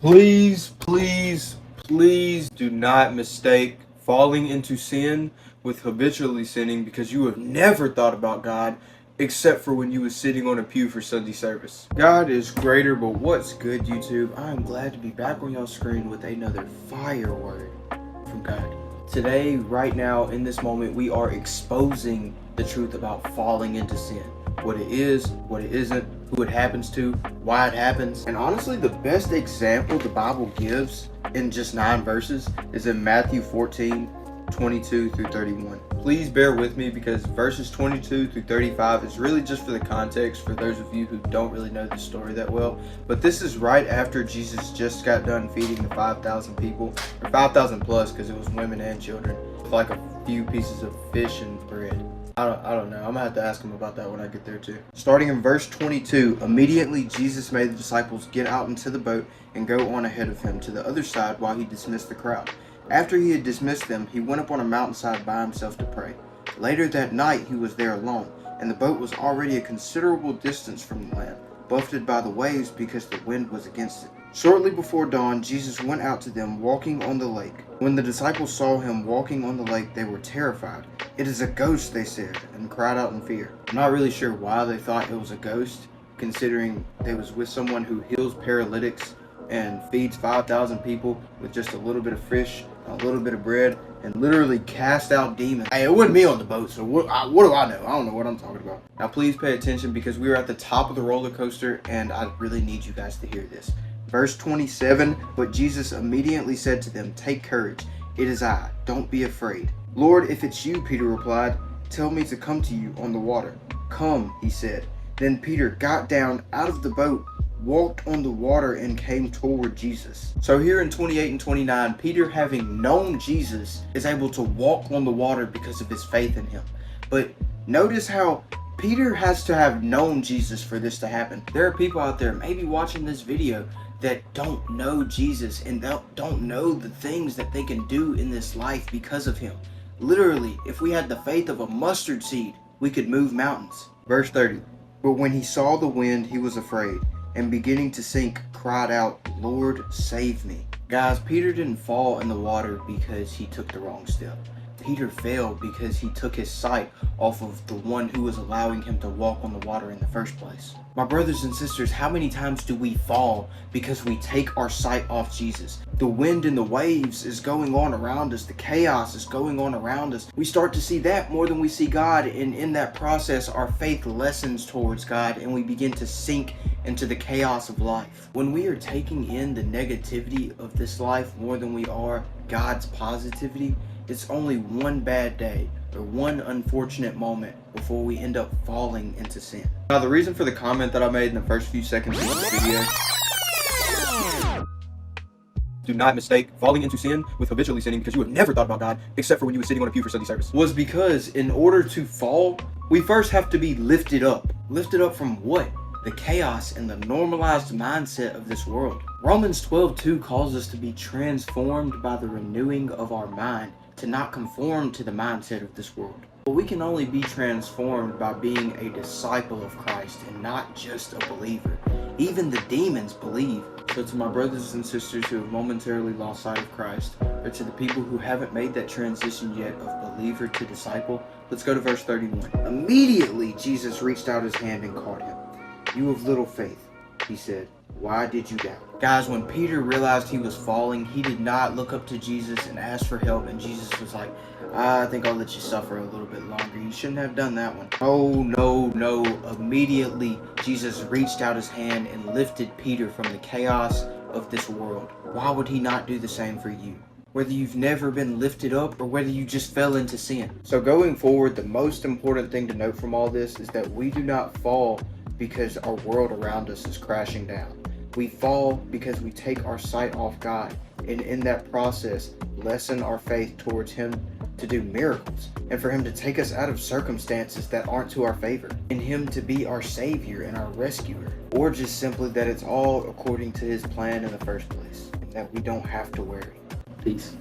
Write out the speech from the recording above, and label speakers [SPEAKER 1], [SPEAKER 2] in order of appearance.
[SPEAKER 1] Please, please, please do not mistake falling into sin with habitually sinning because you have never thought about God except for when you was sitting on a pew for Sunday service. God is greater, but what's good, YouTube? I am glad to be back on y'all's screen with another fire word from God. Today, right now, in this moment, we are exposing the truth about falling into sin. What it is, what it isn't, who it happens to, why it happens. And honestly, the best example the Bible gives in just 9 verses is in Matthew 14, 22 through 31. Please bear with me because verses 22 through 35 is really just for the context for those of you who don't really know the story that well. But this is right after Jesus just got done feeding the 5,000 people, or 5,000 plus because it was women and children, with like a few pieces of fish and bread. I don't know. I'm gonna have to ask him about that when I get there too. Starting in verse 22, immediately Jesus made the disciples get out into the boat and go on ahead of him to the other side while he dismissed the crowd. After he had dismissed them, he went up on a mountainside by himself to pray. Later that night he was there alone, and the boat was already a considerable distance from the land, buffeted by the waves because the wind was against it. Shortly before dawn, Jesus went out to them walking on the lake. When the disciples saw him walking on the lake, they were terrified. "It is a ghost," they said, and cried out in fear. I'm not really sure why they thought it was a ghost, considering they was with someone who heals paralytics and feeds 5,000 people with just a little bit of fish, a little bit of bread, and literally cast out demons. Hey, it wasn't me on the boat, so what do I know? I don't know what I'm talking about. Now please pay attention because we are at the top of the roller coaster and I really need you guys to hear this. Verse 27, but Jesus immediately said to them, "Take courage, it is I, don't be afraid." "Lord, if it's you," Peter replied, "tell me to come to you on the water." "Come," he said. Then Peter got down out of the boat, walked on the water, and came toward Jesus. So here in 28 and 29, Peter, having known Jesus, is able to walk on the water because of his faith in him. But notice how Peter has to have known Jesus for this to happen. There are people out there maybe watching this video that don't know Jesus and don't know the things that they can do in this life because of him. Literally, if we had the faith of a mustard seed, we could move mountains. Verse 30, but when he saw the wind, he was afraid, and beginning to sink, cried out, "Lord, save me." Guys, Peter didn't fall in the water because he took the wrong step. Peter fell because he took his sight off of the one who was allowing him to walk on the water in the first place. My brothers and sisters, how many times do we fall because we take our sight off Jesus? The wind and the waves is going on around us. The chaos is going on around us. We start to see that more than we see God, and in that process, our faith lessens towards God, and we begin to sink into the chaos of life. When we are taking in the negativity of this life more than we are God's positivity, it's only one bad day or one unfortunate moment before we end up falling into sin. Now, the reason for the comment that I made in the first few seconds of this video, do not mistake falling into sin with habitually sinning because you have never thought about God except for when you were sitting on a pew for Sunday service, was because in order to fall, we first have to be lifted up. Lifted up from what? The chaos and the normalized mindset of this world. Romans 12:2 calls us to be transformed by the renewing of our mind, to not conform to the mindset of this world. But we can only be transformed by being a disciple of Christ and not just a believer. Even the demons believe. So to my brothers and sisters who have momentarily lost sight of Christ, or to the people who haven't made that transition yet of believer to disciple, let's go to verse 31. Immediately Jesus reached out his hand and caught him. "You of little faith," he said, "why did you doubt?" Guys, when Peter realized he was falling, he did not look up to Jesus and ask for help, and Jesus was like, "I think I'll let you suffer a little bit longer. You shouldn't have done that one." No. Immediately, Jesus reached out his hand and lifted Peter from the chaos of this world. Why would he not do the same for you? Whether you've never been lifted up or whether you just fell into sin. So going forward, the most important thing to note from all this is that we do not fall because our world around us is crashing down. We fall because we take our sight off God, and in that process, lessen our faith towards him to do miracles, and for him to take us out of circumstances that aren't to our favor, and him to be our savior and our rescuer, or just simply that it's all according to his plan in the first place, and that we don't have to worry. Peace.